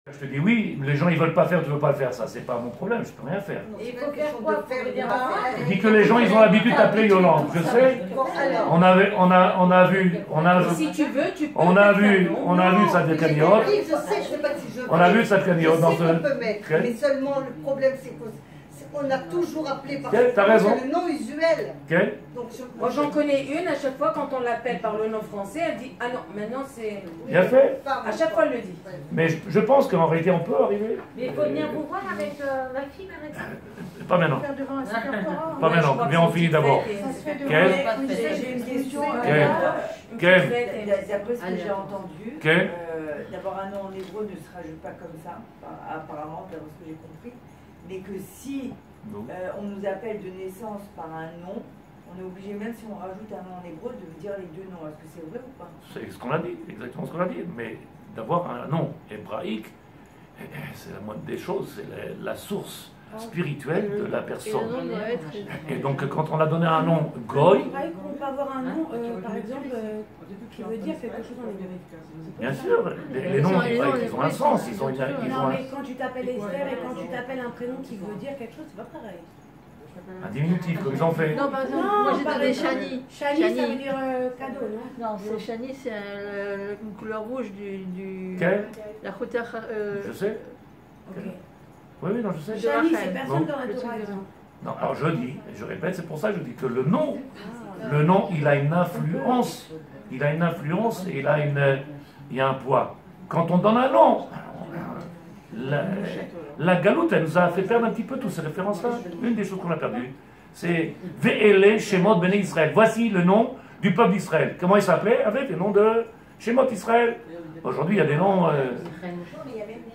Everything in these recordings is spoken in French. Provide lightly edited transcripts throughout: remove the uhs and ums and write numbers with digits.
Je te dis oui, les gens ils veulent pas faire, tu veux pas le faire, ça c'est pas mon problème, je peux rien faire. Et il faut faire quoi pour dire Je dis que les gens ils ont l'habitude d'appeler Yolande, je sais. On a vu, si tu veux, tu peux. on a vu cette cagnotte. Je sais, je sais pas si je veux. On a vu cette cagnotte dans ce. ce. On peut mettre, mais seulement le problème c'est qu'on a toujours appelé par T'as raison. le nom usuel. Donc, moi j'en connais une, à chaque fois quand on l'appelle par le nom français, elle dit ah non, maintenant c'est. Bien fait. À chaque fois elle le dit. Mais je pense qu'en réalité on peut arriver. Mais il faut venir vous voir avec ma fille par exemple. Pas maintenant. Pas maintenant, viens on finit d'abord. J'ai une question. D'après ce que j'ai entendu, d'abord un nom en hébreu ne se rajoute pas comme ça, apparemment, d'après ce que j'ai compris, mais que si on nous appelle de naissance par un nom, on est obligé, même si on rajoute un nom en hébreu, de dire les deux noms. Est-ce que c'est vrai ou pas? C'est ce qu'on a dit, exactement ce qu'on a dit. Mais d'avoir un nom hébraïque, c'est la moindre des choses, c'est la source spirituelle de la personne. Et donc quand on a donné un nom Goy, on peut avoir un nom, par exemple, qui veut dire quelque chose en hébreu. Bien sûr, les noms hébraïques, ils ont un sens. Ils ont non, mais quand tu t'appelles Esther et quand tu t'appelles un prénom qui veut dire quelque chose, c'est pas pareil. Un diminutif, comme ils ont fait. Non, par exemple, moi j'ai donné Chani. Chani, ça veut dire cadeau, non? Non, c'est Chani, c'est une couleur rouge du. Quelle? La côté. Je sais. Ok. Oui, non, je sais. Chani, c'est personne dans la Torah, exemple. Non, alors je dis, et je répète, c'est pour ça que je dis que le nom, il a une influence. Il a une influence et il y a un poids. Quand on donne un nom, la galoute, elle nous a fait perdre un petit peu toutes ces références-là. Une des choses qu'on a perdues, c'est Ve'ele Shemot Bnei Israël. Voici le nom du peuple d'Israël. Comment il s'appelait? Avec le nom de Shemot Israël. Aujourd'hui, il y a des noms.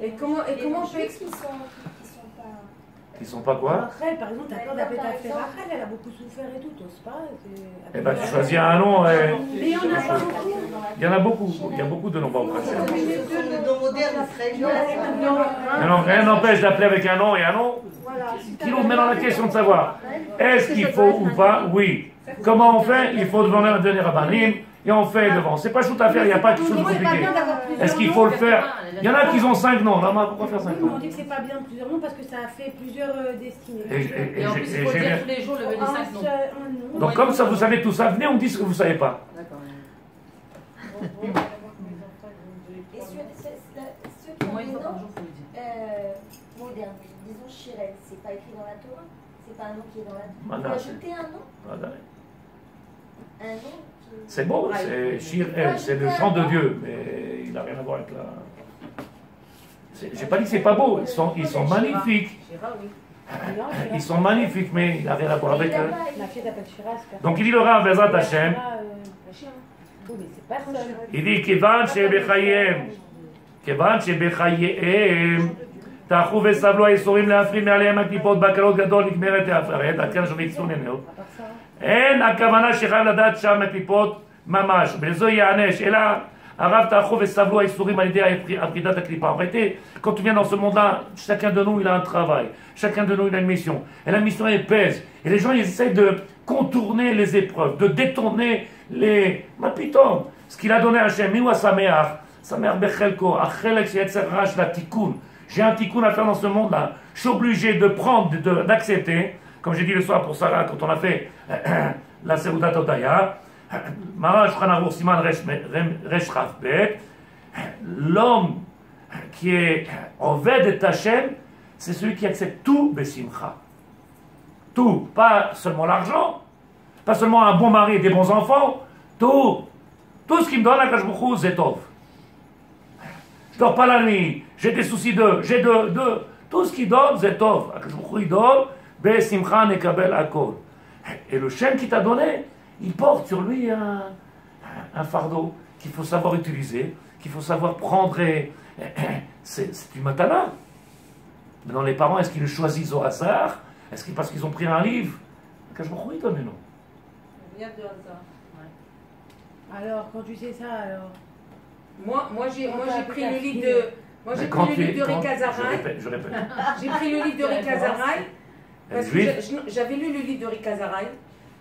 Et comment on fait Qui sont pas quoi? Rachel, par exemple, t'as peur d'appeler ta fille Rachel, elle a beaucoup souffert et tout, t'oses pas. Eh ben, tu choisis un nom. Mais il y en a pas beaucoup. Il y en a beaucoup. Il y a beaucoup de noms. Le nom moderne serait Non, rien n'empêche d'appeler avec un nom et un nom. Qui nous met dans la question de savoir est-ce qu'il faut ou pas? Oui. Comment on fait? Il faut donner Rabbanim et on fait devant. C'est pas tout à faire, il n'y a pas quelque chose de compliqué. Est-ce qu'il faut le faire? Il y en a qui ont 5 noms. Là, pourquoi faire 5 noms? On dit que c'est pas bien plusieurs noms parce que ça a fait plusieurs destinées. Et en plus, il faut dire tous les jours le venez 5 noms. Donc, comme ça, vous savez tout ça, venez, on dit ce que vous ne savez pas. D'accord. Et ceux qui ont des noms modernes, disons Shirel, c'est pas écrit dans la Torah? C'est pas un nom qui est dans la Torah? Vous ajoutez un nom? Un nom? C'est beau, c'est Shir El, c'est le chant de Dieu, mais il n'a rien à voir avec la. J'ai pas dit que c'est pas beau, ils sont magnifiques. Ils sont magnifiques, mais il n'a rien à voir avec eux. Donc il dit le Rav Bezrat Hashem. Il dit Kevan Shebechayem, תאכו וסבלו האיסורים להפריד מעליהם הקליפות בהקלות גדול נגמרת ההפרט, עד כאן שומעים צוננו. אין הכוונה שחייב לדעת שם הקליפות ממש, ולזו יענש, אלא הרב תאכו וסבלו האיסורים על ידי הפרידת הקליפה. En réalité, quand tu viens dans ce monde-là, chacun de nous il a un travail, chacun de nous il a une mission, et la mission elle pèse, et les gens ils essaient de contourner les épreuves, de détourner les mapitom, ce qu'il a donné à Hachem, miwa sameach, sameach bechelko, achelek sheyetzer rash la tikkun. J'ai un tikkun à faire dans ce monde-là. Je suis obligé de prendre, d'accepter, comme j'ai dit le soir pour Sarah, quand on a fait la Seudat Odaya, Marash Chanavour Siman Resh Rafbet, l'homme qui est Oved et Hachem, c'est celui qui accepte tout Besimcha. Tout, pas seulement l'argent, pas seulement un bon mari et des bons enfants, tout. Tout ce qui me donne à Kashbuchou, c'est Tov. Je dors pas la nuit, j'ai des soucis j'ai de. Tout ce qui donne, c'est Tov. Il donne, Besimcha nekabel akol. Et le chêne qui t'a donné, il porte sur lui un fardeau qu'il faut savoir utiliser, qu'il faut savoir prendre et. C'est une matana. Maintenant, les parents, est-ce qu'ils le choisissent au hasard? Est-ce que parce qu'ils ont pris un livre? Kashbuchou, il donne, non? Rien de hasard. Alors, quand tu sais ça, alors. Moi j'ai pris le livre de. Moi j'ai pris le livre de Rick Azaray. Je répète. J'ai pris le livre de Rick Azaray. Parce que j'avais lu le livre de Rick Azaray,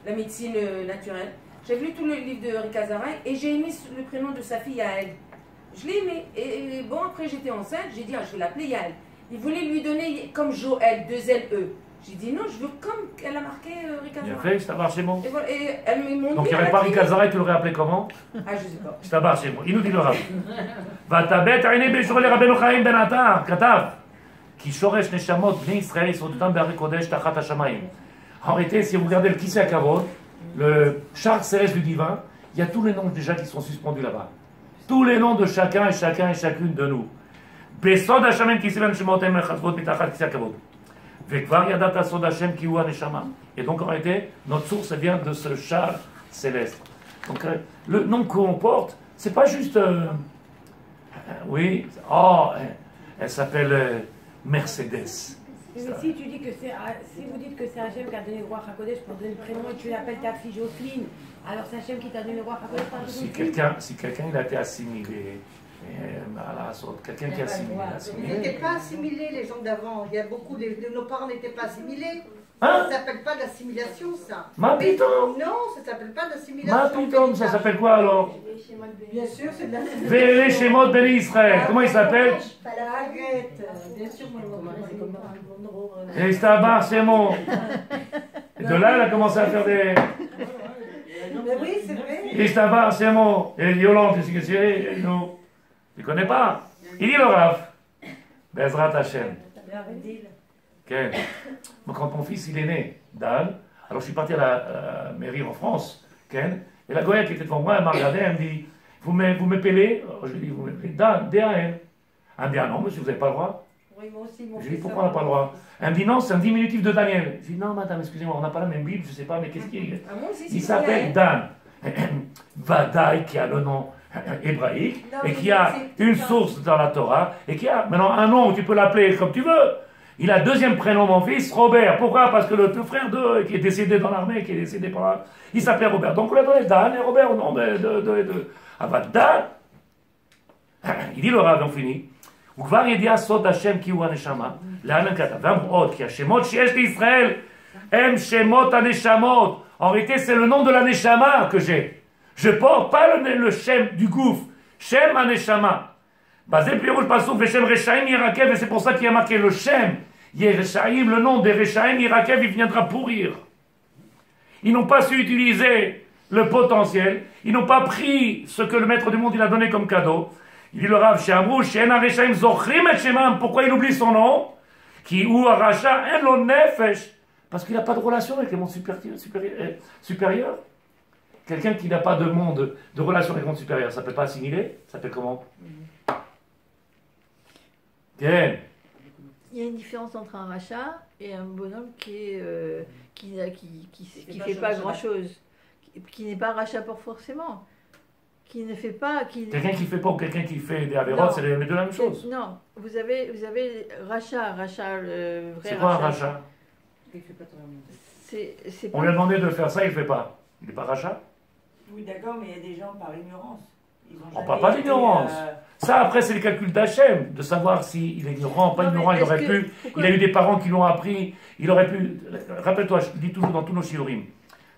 la médecine naturelle. J'ai lu tout le livre de Rick Azaray et j'ai mis le prénom de sa fille à elle. Je l'ai aimé. Et bon, après j'étais enceinte, j'ai dit, ah, je vais l'appeler Yael. Il voulait lui donner comme Joël, 2 LE. J'ai dit non, je veux comme elle a marqué Rika Zara. Il a fait, c'est chez moi. Et, voilà, et elle m'ont dit. Donc il n'y avait pas Rika Zara, tu l'aurais appelé comment? Ah, je sais pas. C'est chez moi. Il nous dit le Rav. ותבט עיני בישורי לרבנו חיים בן עטר, כתב, כי שורש נשמות בני ישראל יסודותם בהרי קודש תחת השמיים. En réalité, si vous regardez le Kisei HaKavod, le char céleste du divin, il y a tous les noms déjà qui sont suspendus là-bas. Tous les noms de chacun et chacune de nous. בסוד השמיים כיסא ונשמות הם מחצבות מתחת כיסא הכבוד. וכבר ידעת סוד השם כי הוא הנשמה. Et donc en réalité, notre source vient de ce char céleste. Donc le nom qu'on porte, c'est pas juste... oui, oh, elle s'appelle Mercedes. Mais si tu dis que c'est, si vous dites que c'est Hachem qui a donné le roi Hakodesh pour donner le prénom et tu l'appelles ta fille Jocelyne, alors c'est Hachem qui t'a donné le roi Hakodesh par Si quelqu'un il a été assimilé, quelqu'un qui est assimilé. Ils n'étaient pas assimilés, les gens d'avant. Il y a beaucoup de nos parents n'étaient pas assimilés. Hein? Ça ne s'appelle pas l'assimilation, ça. Ma piton. Non, ça ne s'appelle pas l'assimilation. Ma piton, ça s'appelle quoi alors? Bien sûr, c'est de l'assimilation. Véré Shemot Béni Israël. Comment il s'appelle? Bien sûr, Et Stabar Shemot. Et de là, elle a commencé à faire des... Mais oui, c'est vrai. Et Stabar Shemot. Et Yolande, c'est que nous. Tu ne connais pas? Il dit le Rav. Bezrat Hashem. Okay. Donc, quand mon fils il est né, Dan, alors je suis parti à la mairie en France, Ken, et la goya qui était devant moi, elle m'a regardé, elle me dit, vous m'épelez? Je lui ai dit, vous m'épelez Dan, D-A-N. Elle me dit, ah non, monsieur, vous n'avez pas le droit. Oui, moi aussi, mon Je lui ai dit, pourquoi on n'a pas le droit? Elle me dit, non, c'est un diminutif de Daniel. Je lui ai dit, non, madame, excusez-moi, on n'a pas la même Bible, je ne sais pas, mais qu'est-ce qu'il y a? Il s'appelle Dan. Vadaï, qui a le nom hébraïque, et qui a une source dans la Torah, et qui a maintenant un nom où tu peux l'appeler comme tu veux. Il a deuxième prénom, mon fils, Robert. Pourquoi? Parce que le frère de, qui est décédé dans l'armée, qui est décédé par là, il s'appelait Robert. Donc on l'a donné Dan et Robert au nom de Dan. Il dit le Rav, on finit. וכבר ידיעה סוד השם כי הוא הנשמה, לאן כתב, ואמרו עוד, כי השמות שיש לישראל הם שמות הנשמות. En réalité, c'est le nom de la neshama que j'ai. Je porte pas le shem du gouffre, shem aneshama. Basé pirouche passouk, veshem rechaim yirakev, et c'est pour ça qu'il y a marqué le shem. Yerechaim, le nom des rechaim yirakev, il viendra pourrir. Ils n'ont pas su utiliser le potentiel, ils n'ont pas pris ce que le maître du monde il a donné comme cadeau. Il dit le Rav, Shamrou, Shen Areshaim Zochrim et Shemam. Pourquoi il oublie son nom? Qui ou Aracha en lo nefesh. Parce qu'il n'a pas de relation avec les mondes supérieurs. Quelqu'un qui n'a pas de monde, de relation avec les mondes supérieurs, ça ne s'appelle pas assimilé? Ça s'appelle comment? Bien. Il y a une différence entre un rachat et un bonhomme qui fait pas grand-chose. Qui n'est pas rachat pour forcément. Qui ne fait pas... Quelqu'un qui ne fait pas ou quelqu'un qui fait des avérotes, c'est les deux la même chose. Non, vous avez rachat, le vrai rachat. C'est quoi un rachat? On lui a demandé de faire ça, il ne fait pas. Il n'est pas rachat? Oui, d'accord, mais il y a des gens par ignorance. On ne parle pas d'ignorance. Ça, après, c'est les calculs d'Hachem, de savoir s'il est ignorant ou pas ignorant. Il aurait pu. Il a eu des parents qui l'ont appris. Il aurait pu. Rappelle-toi, je dis toujours dans tous nos shiurim.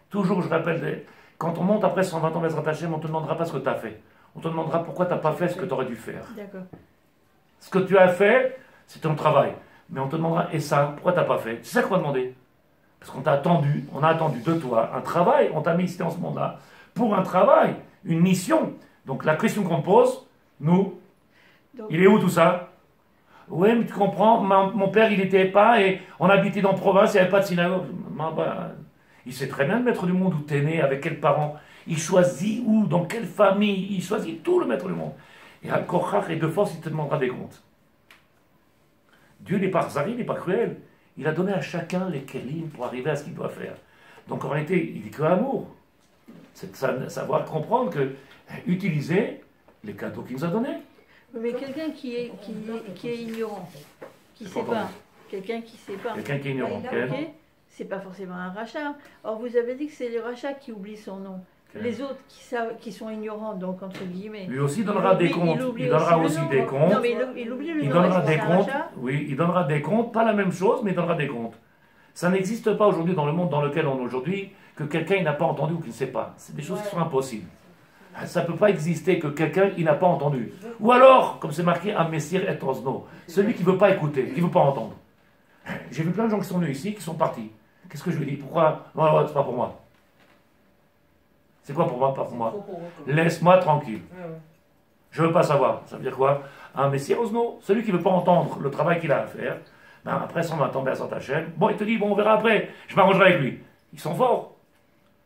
Toujours, je rappelle, quand on monte après 120 ans Bezrat Hashem, on ne te demandera pas ce que tu as fait. On te demandera pourquoi tu n'as pas fait ce que tu aurais dû faire. D'accord. Ce que tu as fait, c'est ton travail. Mais on te demandera, et ça, pourquoi tu n'as pas fait? C'est ça qu'on va demander. Parce qu'on t'a attendu, on a attendu de toi un travail, on t'a mis ici en ce monde-là pour un travail, une mission. Donc la question qu'on pose, nous, donc, il est où tout ça? Oui, mais tu comprends, mon père il n'était pas, et on habitait dans la province, il n'y avait pas de synagogue. Il sait très bien le maître du monde où tu es né, avec quels parents. Il choisit où, dans quelle famille, il choisit tout le maître du monde. Et à Korach, et de force, il te demandera des comptes. Dieu n'est pas zari, il n'est pas cruel. Il a donné à chacun les kelim pour arriver à ce qu'il doit faire. Donc en réalité, il dit que l'amour. C'est de savoir comprendre que utiliser les cadeaux qu'il nous a donnés. Mais quelqu'un qui est ignorant, qui ne sait pas, quelqu'un qui ne sait pas. Quelqu'un qui est ignorant, okay. C'est pas forcément un rachat. Or, vous avez dit que c'est les rachats qui oublient son nom. Okay. Les autres qui sont ignorants, donc entre guillemets. Lui aussi donnera des comptes. Il donnera aussi des comptes. Non, mais il oublie le nom. Il donnera des comptes. Oui, il donnera des comptes. Pas la même chose, mais il donnera des comptes. Ça n'existe pas aujourd'hui dans le monde dans lequel on est aujourd'hui que quelqu'un n'a pas entendu ou qu'il ne sait pas. C'est des choses qui sont impossibles. Ça ne peut pas exister que quelqu'un il n'a pas entendu. Ou alors, comme c'est marqué, un messire et osno, celui qui ne veut pas écouter, qui ne veut pas entendre. J'ai vu plein de gens qui sont venus ici, qui sont partis. Qu'est-ce que je lui dis? Pourquoi? Non, c'est pas pour moi. C'est quoi pour moi? Pas pour moi. Laisse-moi tranquille. Je ne veux pas savoir. Ça veut dire quoi? Un messire osno, celui qui ne veut pas entendre le travail qu'il a à faire, ben après, ça, on va tomber à sa chaîne. Bon, il te dit, bon, on verra après. Je m'arrangerai avec lui. Ils sont forts.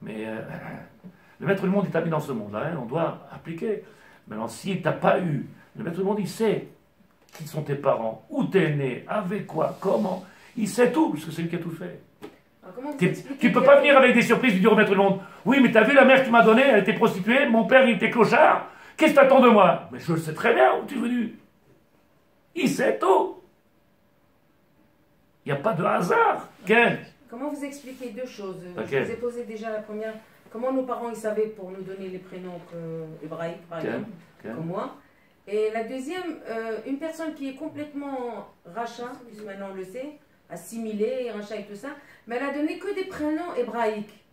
Mais le maître du monde, il t'a mis dans ce monde-là. Hein, on doit appliquer. Maintenant, si tu n'as pas eu, le maître du monde, il sait qui sont tes parents, où tu es né, avec quoi, comment. Il sait tout, parce que c'est lui qui a tout fait. Tu ne peux pas venir avec des surprises du dire au maître du monde. Oui, mais tu as vu la mère qui m'a donné, elle était prostituée, mon père, il était clochard. Qu'est-ce que tu attends de moi? Mais je le sais très bien où tu es venu. Il sait tout. Il n'y a pas de hasard. Quel? Comment vous expliquez deux choses? Okay. Je vous ai posé déjà la première. Comment nos parents ils savaient pour nous donner les prénoms hébraïques, par exemple, comme moi. Et la deuxième, une personne qui est complètement rachat, puisque maintenant on le sait, assimilée, rachat et tout ça, mais elle a donné que des prénoms hébraïques.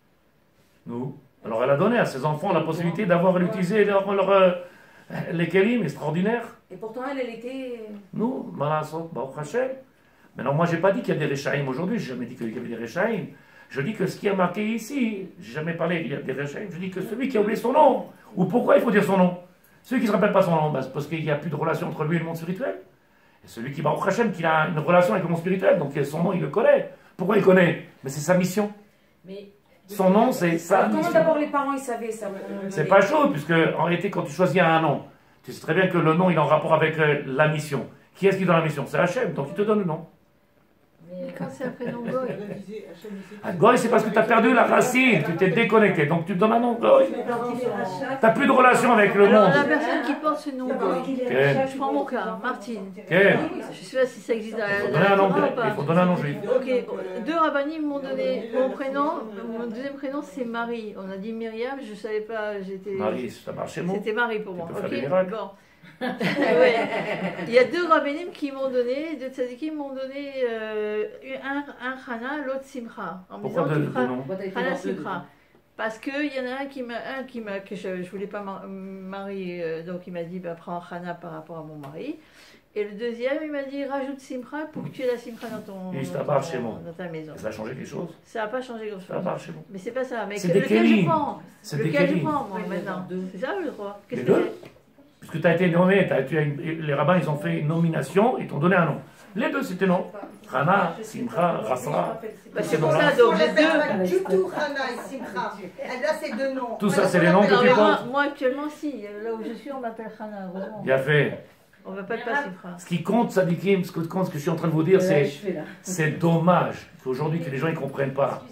Nous. Alors elle a donné à ses enfants la possibilité d'avoir utilisé les kelim extraordinaires. Et pourtant elle était... Nous, Malasot, Baruch Hashem. Maintenant, moi, je n'ai pas dit qu'il y a des Rechaïm aujourd'hui, je n'ai jamais dit qu'il y avait des Rechaïm. Je dis que ce qui est marqué ici, je n'ai jamais parlé, il y a des Rechaïm, je dis que celui qui a oublié son nom, ou pourquoi il faut dire son nom? Celui qui ne se rappelle pas son nom, c'est parce qu'il n'y a plus de relation entre lui et le monde spirituel. Et celui qui va au Hashem, qui a une relation avec le monde spirituel, donc son nom, il le connaît. Pourquoi il connaît? Mais c'est sa mission. Mais son nom, c'est sa mission. Comment d'abord les parents, ils savaient ça? C'est pas chaud, puisque en réalité, quand tu choisis un nom, tu sais très bien que le nom, il est en rapport avec la mission. Qui est-ce qui donne la mission? C'est Hashem, donc il te donne le nom. Mais quand c'est un prénom Goy. Goy, c'est parce que tu as perdu la racine, tu t'es déconnecté, donc tu te donnes un nom Goy. Tu n'as plus de relation avec le monde. La personne qui porte ce nom Goy, je prends mon cas, Martine. Je ne sais pas si ça existe dans il faut donner un nom juif. Ok, deux rabbinim m'ont donné mon prénom, mon deuxième prénom c'est Marie. On a dit Myriam, je ne savais pas, j'étais... Marie, ça marche chez moi. C'était Marie pour moi, ok, bon. Ouais. Il y a deux rabbinim qui m'ont donné, deux tzadikim m'ont donné un Chana, l'autre Simcha. En me disant tu feras Chana Simcha. Parce qu'il y en a un que je voulais pas marier, donc il m'a dit bah, prends Chana par rapport à mon mari. Et le deuxième, il m'a dit rajoute Simcha pour que tu aies la Simcha dans ta maison. Ça a changé quelque chose? Ça n'a pas changé grand chose. Ça marche chez moi. Mais c'est pas ça. Mais lequel je prends? Lequel je prends moi maintenant? C'est ça je crois. Qu'est-ce que puisque tu as été nommé, les rabbins ils ont fait une nomination, ils t'ont donné un nom. Les deux c'était non. Rana, Simcha, Rafra. C'est pour ça, donc j'ai deux. Du tout Rana et Simcha. Elle a ces deux noms. Tout ça c'est les noms que tu portes. Moi actuellement si, là où je suis on m'appelle Rana. Bien fait. On ne va pas passer Simcha. Ce qui compte, Sadikim, ce que je suis en train de vous dire, c'est dommage qu'aujourd'hui que les gens ne comprennent pas.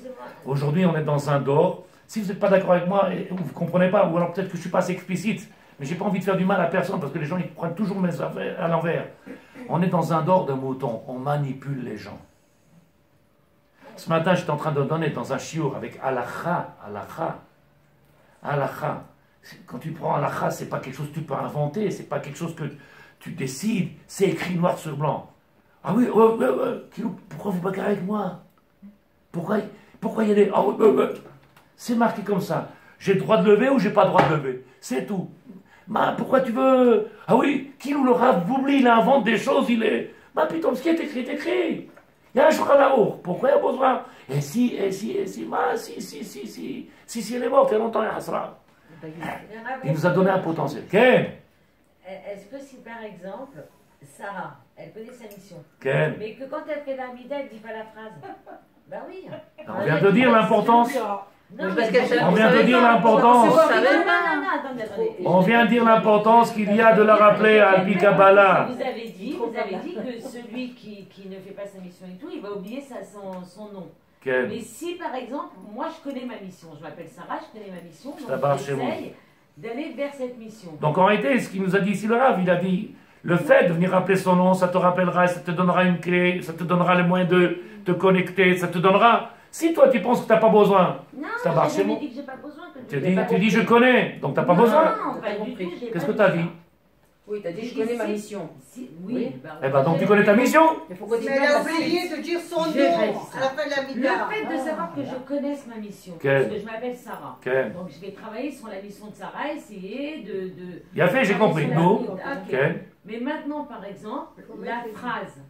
Aujourd'hui on est dans un dor. Si vous n'êtes pas d'accord avec moi, vous ne comprenez pas, ou alors peut-être que je ne suis pas assez explicite. Mais je n'ai pas envie de faire du mal à personne parce que les gens ils prennent toujours mes affaires à l'envers. On est dans un dor de mouton, on manipule les gens. Ce matin, j'étais en train de donner dans un chiour avec halakha. Quand tu prends halakha, ce n'est pas quelque chose que tu peux inventer, ce n'est pas quelque chose que tu décides, c'est écrit noir sur blanc. Ah oui, pourquoi vous bagarrez avec moi? Pourquoi il y a des... C'est marqué comme ça. J'ai le droit de lever ou j'ai pas le droit de lever? C'est tout. Pourquoi tu veux... Ah oui, qui nous le Rav Boubli, il invente des choses, il est... Putain, ce qui est écrit, est écrit. Il y a un Shulchan Aruch. Pourquoi il y a besoin? Si, elle est morte, il y a longtemps, il y a Hasra. Il nous a donné un potentiel. Ken? Est-ce que si, par exemple, Sarah, elle connaît sa mission, Ken? mais que quand elle fait l'Amida, elle ne dit pas la phrase? Ben oui. On vient de dire l'importance... Non, on vient de dire l'importance. On vient de dire l'importance qu'il y a de la rappeler à Alpi Kabbalah. Vous avez dit que celui qui ne fait pas sa mission et tout, il va oublier son nom. Quel? Mais si par exemple, moi je connais ma mission, je m'appelle Sarah, je connais ma mission, donc j'essaye d'aller vers cette mission. Donc en réalité, ce qu'il nous a dit ici le Rav, il a dit le fait de venir rappeler son nom, ça te rappellera, ça te donnera une clé, ça te donnera les moyens de te connecter, ça te donnera. Si toi tu penses que tu n'as pas besoin, ça marche chez moi. Tu dis je connais, donc tu n'as pas besoin. Non, pas du tout. Qu'est-ce que tu as dit? Oui, t'as dit, je connais ma mission. Oui. Eh ben, donc tu connais ta mission. Mais elle a oublié de dire son nom à la fin de la mida. Le fait de savoir que je connaisse ma mission, parce que je m'appelle Sarah. Donc je vais travailler sur la mission de Sarah, essayer de... Il a fait, j'ai compris. Nous. Mais maintenant, par exemple, la phrase,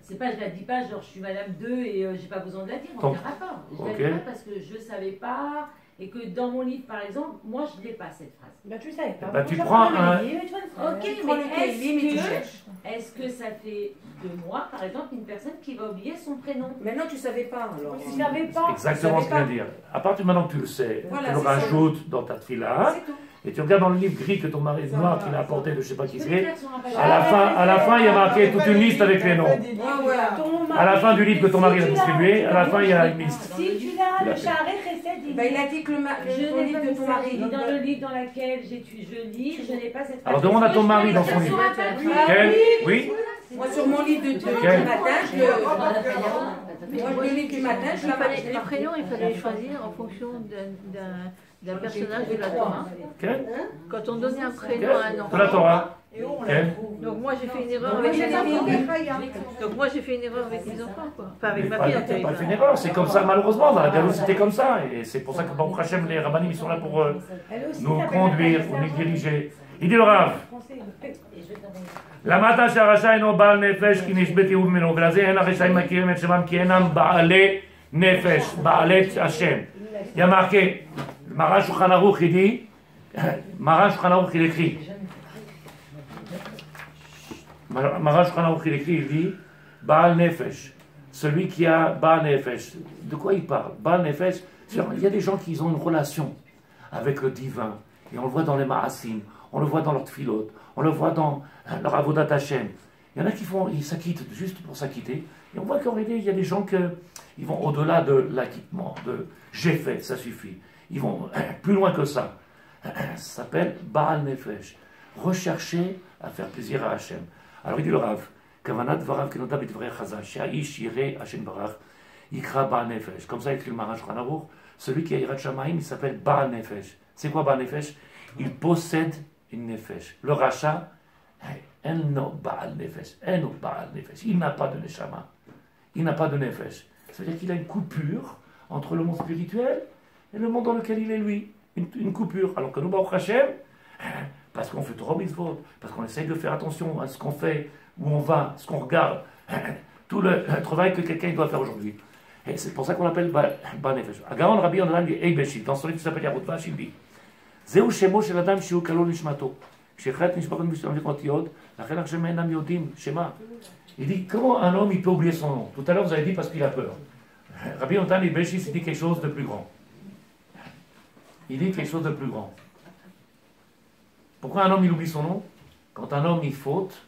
c'est pas, je la dis pas, genre je suis Madame 2 et j'ai pas besoin de la dire, on ne dira pas. Je la dis pas parce que je savais pas, et que dans mon livre, par exemple, moi je n'ai pas cette phrase. Bah tu savais pas. Bah tu prends un... Ok, mais est-ce que ça fait de moi, par exemple, une personne qui va oublier son prénom? Maintenant tu savais pas, alors. Tu savais pas. Exactement ce que je veux dire. À partir de maintenant que tu le sais, tu le rajoutes dans ta tefila. Et tu regardes dans le livre gris que ton mari noir qu'il a apporté de je sais pas qui c'est. À la fin, il y a marqué toute une liste avec les noms. À la fin du livre que ton mari a distribué, à la fin, il y a une liste. Si tu l'as, le Shaarei Chesed, il a dit que le livre de ton mari. Dans le livre dans lequel je lis, je n'ai pas cette phrase. Alors demande à ton mari dans son livre. Oui. Moi, sur mon livre du matin, le livre du matin, je l'avais. Les prénoms, il fallait les choisir en fonction d'un personnage de la Torah. Quand on donnait un prénom à un enfant. De la Torah. Donc moi j'ai fait une erreur avec mes enfants. Donc moi j'ai fait une erreur avec mes enfants, quoi. Enfin avec ma fille en fait. Pas fait une erreur, c'est comme ça malheureusement. Dans la Galoute c'était comme ça. Et c'est pour ça que Baruch Hashem, les rabbanim, ils sont là pour nous conduire, pour nous diriger. Il dit le Rav. למדת שהרשע אינו בעל נפש כי נשבתי ממנו ולזה אין הרשעים מכירים את שמם כי אינם בעלי נפש, בעלי השם. Il y a marqué, Maran Shulchan Aruch il dit, Maran Shulchan Aruch il écrit, il dit, Baal Nefesh, celui qui a Baal Nefesh. De quoi il parle? Baal Nefesh, il y a des gens qui ont une relation avec le divin, et on le voit dans les Ma'asim, on le voit dans leur tfilot, on le voit dans leur avodat Hashem. Il y en a qui ils s'acquittent juste pour s'acquitter, et on voit qu'en réalité, il y a des gens qui vont au-delà de l'acquittement, de j'ai fait, ça suffit. Ils vont plus loin que ça. Ça s'appelle Baal Nefesh. Rechercher à faire plaisir à Hashem. Alors il dit le Rav, Kavanat Varav Kenota B'Dvrei Chazal, She'aish Yireh Hashem Barach, Yikra Baal Nefesh. Comme ça écrit le Maran Shulchan Aruch, celui qui a Yirat Shamayim, il s'appelle Baal Nefesh. C'est quoi Baal Nefesh? Il possède une Nefesh. Le rachat, Eno Baal Nefesh. Eno Baal Nefesh. Il n'a pas de Neshama. Il n'a pas de Nefesh. C'est-à-dire qu'il a une coupure entre le monde spirituel et le monde dans lequel il est lui. Une coupure. Alors que nous, Baruch Hashem, parce qu'on fait trop mitzvot, parce qu'on essaye de faire attention à ce qu'on fait, où on va, ce qu'on regarde, tout le travail que quelqu'un doit faire aujourd'hui. Et c'est pour ça qu'on l'appelle Baal Nefesh. Agaon Rabbi Yonanan dit Eibeshit, dans son livre qui s'appelle Yarut Vash, il dit Zeu Shemo Shel Adam Shiu Kalo Nishmato. כשאחת נשפחת משתמשות אותיות, לכן עכשיו אינם יודעים שמה. Il dit, comment un homme il peut oublier son nom? Tout à l'heure vous avez dit parce qu'il a peur. Rabbi Yonanan Eibeshit, il dit quelque chose de plus grand. Il dit quelque chose de plus grand. Pourquoi un homme il oublie son nom? Quand un homme il faute,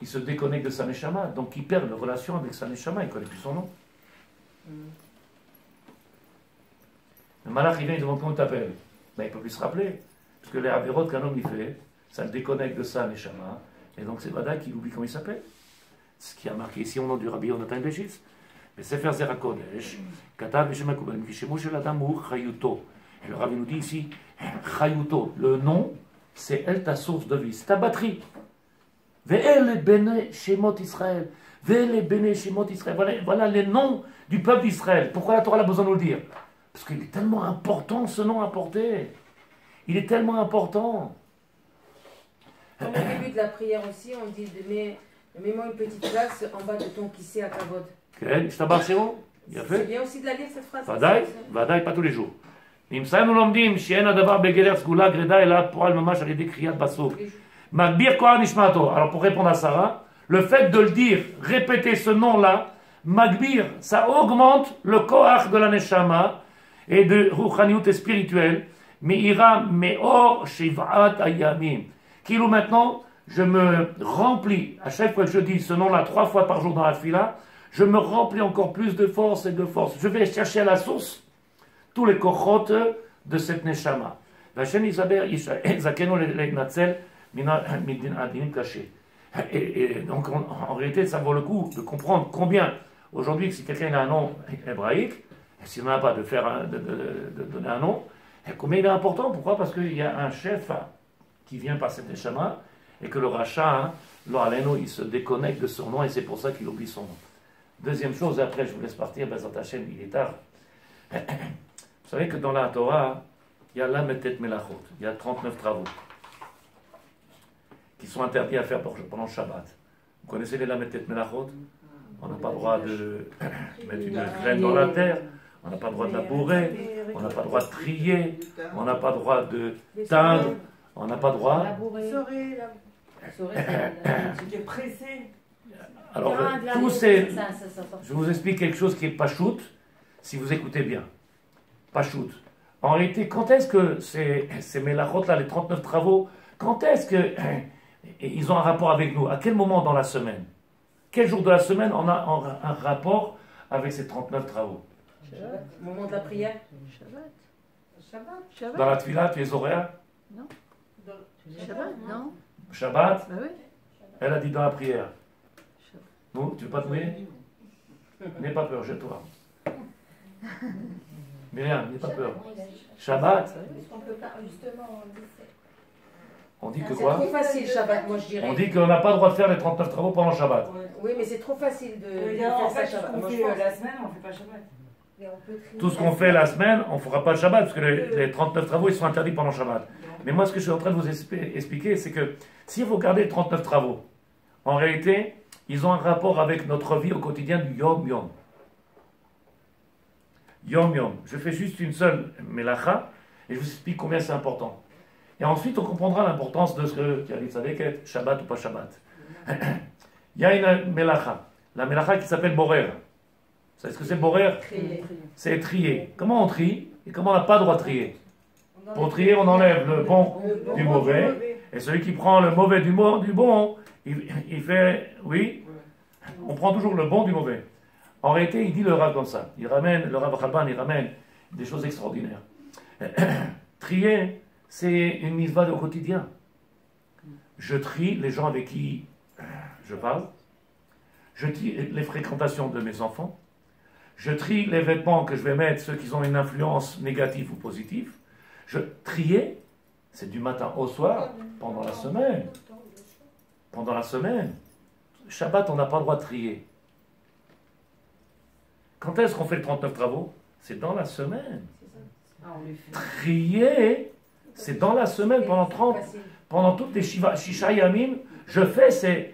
il se déconnecte de sa neshama, donc il perd la relation avec sa neshama, il ne connaît plus son nom. Le malach il vient, il demande comment il t'appelle. Ben, il ne peut plus se rappeler, parce que les avérotes qu'un homme il fait, ça le déconnecte de sa neshama, et donc c'est Vada qui oublie comment il s'appelle. Ce qui a marqué ici au nom du Rabbi Yonanan Eibeshit. בספר זרע הקודש, כתב בשם מקובל, כשמו של אדם הוא חיותו. Et le Rabbi nous dit ici, Chayuto, le nom, c'est elle ta source de vie, c'est ta batterie. Ve'el bene shemot Israël. Ve'el bene shemot Israël. Voilà les noms du peuple d'Israël. Pourquoi la Torah a besoin de nous le dire? Parce qu'il est tellement important ce nom à porter. Il est tellement important. Au début de la prière aussi, on dit mets-moi une petite place en bas de ton kissé à kavod. C'est bien aussi de la lire cette phrase. ודאי, pas tous les jours. נמצאנו לומדים שאין הדבר בגדר סגולה גרידה אלא פועל ממש על ידי קריאת בסוף. מגביר כוח נשמתו. Alors pour répondre à Sarah, le fait de le dire, répéter ce nom-là, magbir, ça augmente le koach de la neshama et de ruchaniyut spirituelle. Me'ira me'or shivat ayamim. Kilo maintenant, je me remplis, à chaque fois que je dis ce nom-là 3 fois par jour dans la fila, je me remplis encore plus de force et de force. Je vais chercher à la source tous les kochot de cette neshama. והשם יסבר זקנו להתנצל מן הדינים קשים. Et donc en réalité ça vaut le coup de comprendre combien aujourd'hui si quelqu'un a un nom hébraïque, s'il n'en a pas de donner un nom, combien il est important. Pourquoi? Parce qu'il y a un chef qui vient par cette neshama et que le rachat, il se déconnecte de son nom et c'est pour ça qu'il oublie son nom. Deuxième chose, après je vous laisse partir, Bezat Hashem, il est tard. Vous savez que dans la Torah, il y a l'Ametet Melachot, il y a 39 travaux qui sont interdits à faire pendant le Shabbat. Vous connaissez les Lametet Melachot? On n'a pas le droit de mettre une graine dans la terre, on n'a pas le droit de labourer, on n'a pas le droit de trier, on n'a pas le droit de teindre, on n'a pas le droit... Alors, tous ces... Je vous explique quelque chose qui est pas shoot, si vous écoutez bien. Pas shoot. En réalité, quand est-ce que ces Melachot là, les 39 travaux, quand est-ce que ils ont un rapport avec nous? À quel moment dans la semaine? Quel jour de la semaine on a un rapport avec ces 39 travaux? Shabbat. Au moment de la prière? Shabbat. Dans la tefila, tu es horaire? Non. Shabbat, non. Shabbat? Bah oui. Elle a dit dans la prière. Non, tu veux pas te mouiller? N'aie pas peur, jette-toi. Myriam, n'aie pas peur. Shabbat? On peut pas, justement, on dit que quoi? C'est trop facile, Shabbat, moi je dirais. On dit qu'on n'a pas le droit de faire les 39 travaux pendant Shabbat. Oui, mais c'est trop facile de faire en ça fait, Shabbat. on fait la semaine, on ne fait pas Shabbat. Tout ce qu'on fait la semaine, on ne fera pas le Shabbat, parce que les 39 travaux, ils sont interdits pendant Shabbat. Mais moi, ce que je suis en train de vous expliquer, c'est que si vous regardez les 39 travaux, en réalité, ils ont un rapport avec notre vie au quotidien du Yom Yom. Yom Yom. Je fais juste une seule melacha, et je vous explique combien c'est important. Et ensuite, on comprendra l'importance de ce que dit Tzadeket, Shabbat ou pas Shabbat. Il y a une melacha, la melacha qui s'appelle borer. Vous savez ce que c'est borer? C'est trier. Comment on trie et comment on n'a pas le droit de trier? Pour trier, on enlève le bon du mauvais, et celui qui prend le mauvais du bon, il fait, oui, on prend toujours le bon du mauvais. En réalité, il dit le Rav comme ça. Le Rav Chalban, il ramène des choses extraordinaires. Trier, c'est une mitzvah au quotidien. Je trie les gens avec qui je parle. Je trie les fréquentations de mes enfants. Je trie les vêtements que je vais mettre, ceux qui ont une influence négative ou positive. Trier, c'est du matin au soir, pendant la semaine. Pendant la semaine. Shabbat, on n'a pas le droit de trier. Quand est-ce qu'on fait les 39 travaux? C'est dans la semaine. Trier, c'est dans la semaine, pendant toutes les Shisha Yamim, je fais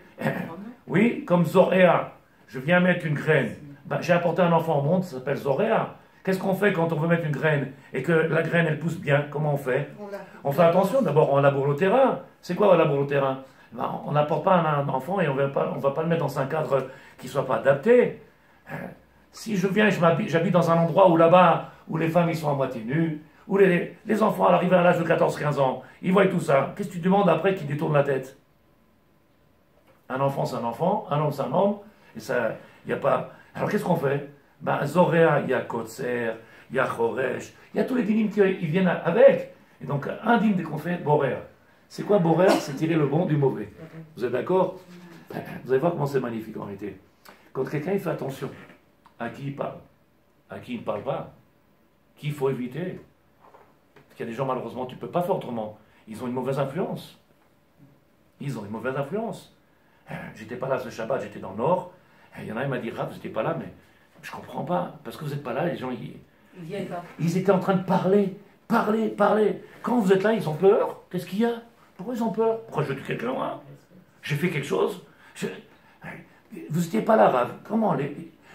oui, comme Zoréa. Je viens mettre une graine. J'ai apporté un enfant au monde, ça s'appelle Zoréa. Qu'est-ce qu'on fait quand on veut mettre une graine et que la graine, elle pousse bien? Comment on fait? On fait attention, d'abord on laboure le terrain. C'est quoi on laboure le terrain? On n'apporte pas un enfant et on ne va pas le mettre dans un cadre qui ne soit pas adapté. Si je viens et j'habite dans un endroit où là-bas, où les femmes ils sont à moitié nues, où les enfants à l'arrivée à l'âge de 14-15 ans, ils voient tout ça, qu'est-ce que tu demandes après qu'ils détournent la tête? Un enfant c'est un enfant, un homme c'est un homme, et ça, il n'y a pas... Alors qu'est-ce qu'on fait? Zoréa, il y a Kotser, il y a Choresh, il y a tous les dynimes qui viennent avec. Et donc un dîme qu'on fait, Borer. C'est quoi Borer? C'est tirer le bon du mauvais. Vous êtes d'accord? Vous allez voir comment c'est magnifique en réalité. Quand quelqu'un il fait attention à qui il parle, à qui il ne parle pas, qui il faut éviter. Parce qu'il y a des gens, malheureusement, tu ne peux pas faire autrement. Ils ont une mauvaise influence. Ils ont une mauvaise influence. J'étais pas là ce Shabbat, j'étais dans le Nord. Il y en a un qui m'a dit, Rav, vous n'étiez pas là, mais je ne comprends pas. Parce que vous n'êtes pas là, les gens, ils étaient en train de parler. Quand vous êtes là, ils ont peur. Qu'est-ce qu'il y a? Pourquoi ils ont peur? Pourquoi je tue quelqu'un, moi? J'ai fait quelque chose? Vous n'étiez pas là, Rav. Comment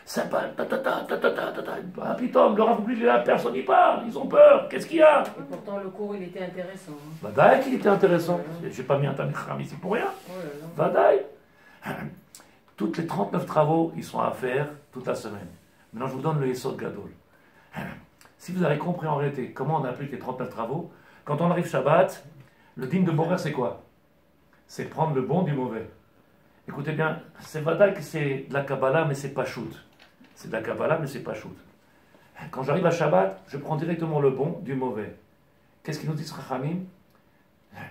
ça va, le Rav oublie la personne, il parle, ils ont peur, qu'est-ce qu'il y a? Et pourtant le cours il était intéressant. Vadaï qu'il était intéressant. J'ai pas mis un Tamikram ici pour rien. Vadaï. Toutes les 39 travaux, ils sont à faire toute la semaine. Maintenant, je vous donne le Yesod Gadol. Si vous avez compris en réalité comment on applique les 39 travaux, quand on arrive Shabbat, le dîme de Borer, c'est quoi? C'est prendre le bon du mauvais. Écoutez bien, c'est Vadaï que c'est de la Kabbalah, mais c'est pas shoot. C'est de la Kabbalah, mais c'est pas shoot. Quand j'arrive à Shabbat, je prends directement le bon du mauvais. Qu'est-ce qu'ils nous disent, Chachamim?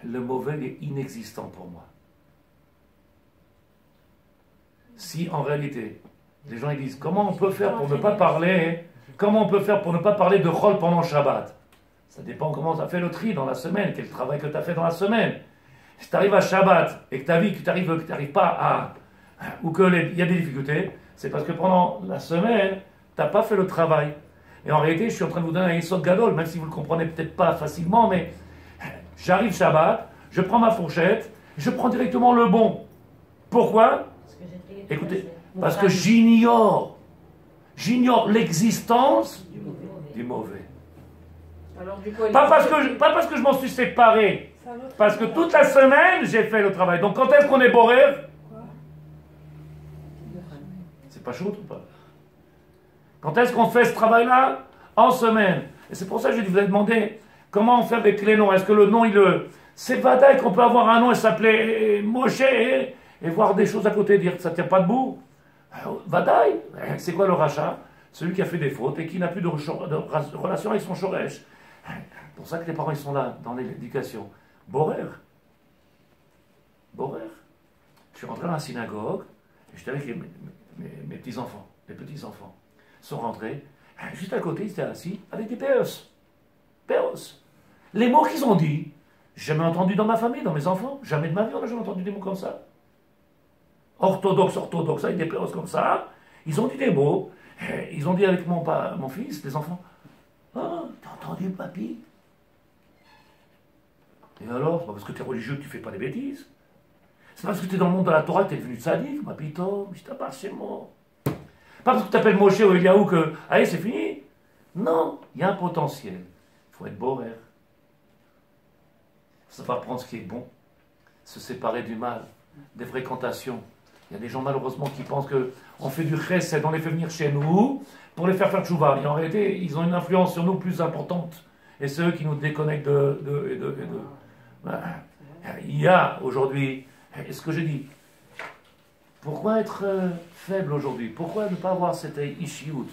Le mauvais est inexistant pour moi. Si en réalité, les gens ils disent comment on peut faire pour ne pas parler, de Chol pendant Shabbat? Ça dépend comment tu as fait le tri dans la semaine, quel travail que tu as fait dans la semaine. Si tu arrives à Shabbat et que ta vie, que tu n'arrives pas à... ou qu'il y a des difficultés, c'est parce que pendant la semaine, tu n'as pas fait le travail. Et en réalité, je suis en train de vous donner un Yesod Gadol, même si vous ne le comprenez peut-être pas facilement, mais j'arrive Shabbat, je prends ma fourchette, je prends directement le bon. Pourquoi? Écoutez, parce que j'ignore l'existence du mauvais. Alors, du coup, pas parce que je m'en suis séparé, parce que toute la semaine, j'ai fait le travail. Donc quand est-ce qu'on est boré? C'est pas chaud ou pas? Quand est-ce qu'on fait ce travail-là? En semaine. Et c'est pour ça que je vous ai demandé comment on fait avec les noms. Est-ce que le nom, c'est Vadaï qu'on peut avoir un nom et s'appeler Moshe et voir des choses à côté, dire que ça ne tient pas debout. Vadaï, c'est quoi le rachat? Celui qui a fait des fautes et qui n'a plus de relation avec son shoresh. C'est pour ça que les parents ils sont là, dans l'éducation. Borer. Je suis rentré dans la synagogue et j'étais avec mes petits-enfants, les petits-enfants. Ils sont rentrés, juste à côté, ils étaient assis avec des péos. Les mots qu'ils ont dit, j'ai jamais entendu dans ma famille, dans mes enfants. Jamais de ma vie, on n'a jamais entendu des mots comme ça. Orthodoxe, avec des péos comme ça. Ils ont dit des mots. Ils ont dit avec mon fils, les enfants, « Oh, t'as entendu, papy ?» Et alors, c'est pas parce que tu es religieux que tu fais pas des bêtises. C'est pas parce que tu es dans le monde de la Torah que tu es devenu sadique, ma pito, je t'appelle chez moi. Pas parce que tu t'appelles Moshe ou Eliaou que, allez, c'est fini. Non, il y a un potentiel. Il faut être borer. Savoir prendre ce qui est bon. Se séparer du mal, des fréquentations. Il y a des gens malheureusement qui pensent qu'on fait du chesed, on les fait venir chez nous pour les faire tchouva. Et en réalité, ils ont une influence sur nous plus importante. Et c'est eux qui nous déconnectent Il y a aujourd'hui, ce que je dis, pourquoi être faible aujourd'hui? Pourquoi ne pas avoir cette ishiout?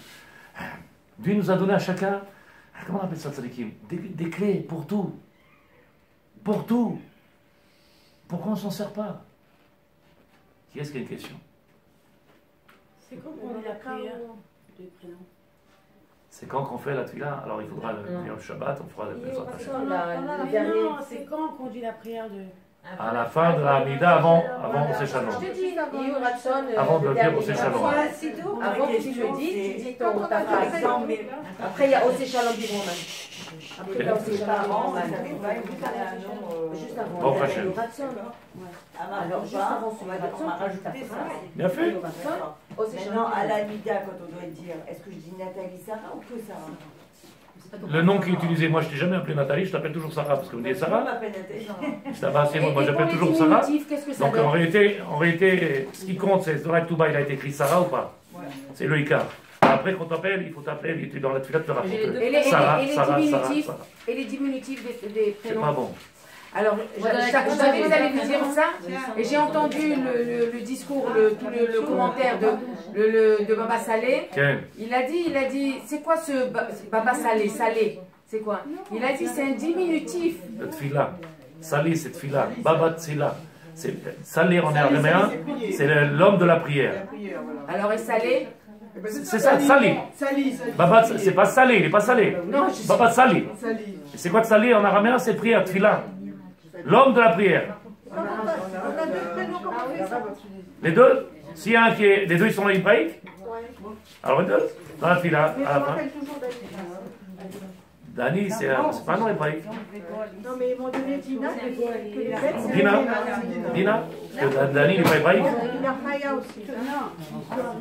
Dieu nous a donné à chacun, comment on appelle ça, tzadikim, des clés pour tout. Pour tout. Pourquoi on ne s'en sert pas? Qui est-ce qui a une question? C'est quand qu'on dit la prière? C'est quand qu'on fait la tefila? Alors il faudra venir le Shabbat, on fera la présentation. Non, c'est quand qu'on dit la prière de... À la fin de la Hamida, avant Oseh Shalom. Je te dis, Avant de dire Oseh Shalom. Avant que tu le dises, tu dis ta phrase. Après, il y a Oseh Shalom du Roman. Après, il y a Oseh Shalom. Juste avant. Bon, prochain. Alors, juste avant ce Ratson, on va rajouter ça. Bien fait. Maintenant, à la Mida, quand on doit dire, est-ce que je dis Nathalie Sarah ou que Sarah? Le nom qui est utilisé, moi je t'ai jamais appelé Nathalie, je t'appelle toujours Sarah, parce que vous dites Sarah. Moi j'appelle toujours Sarah. Donc en réalité, ce qui compte, c'est dans la Touba, il a été écrit Sarah ou pas? C'est le Icar. Après qu'on t'appelle, il faut t'appeler, il était dans la Tfila, tu te racontes. Sarah. Et les diminutifs des prénoms. C'est pas bon. Alors, je savais que vous allez me dire ça, et j'ai entendu le discours, le commentaire de Baba Salé. Il a dit, c'est quoi ce Baba Salé, c'est quoi? Il a dit, c'est un diminutif. Le Tfila. Salé, c'est Tfila. Baba Tsila. Salé en araméen, c'est l'homme de la prière. Alors, et Salé? C'est ça, Salé. Baba, c'est pas Salé, il n'est pas Salé. Baba Salé. C'est quoi Salé en araméen? C'est prière, Tfila. L'homme de la prière. Les deux? S'il y a un qui est... Les deux, ils sont hébraïques? Alors les deux? Dans la fila, à la fin. Dani, c'est pas un nom hébraïque. Non, mais ils m'ont donné Dina. Dina? Dani, il n'est pas hébraïque? Dina Chaya aussi.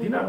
Dina,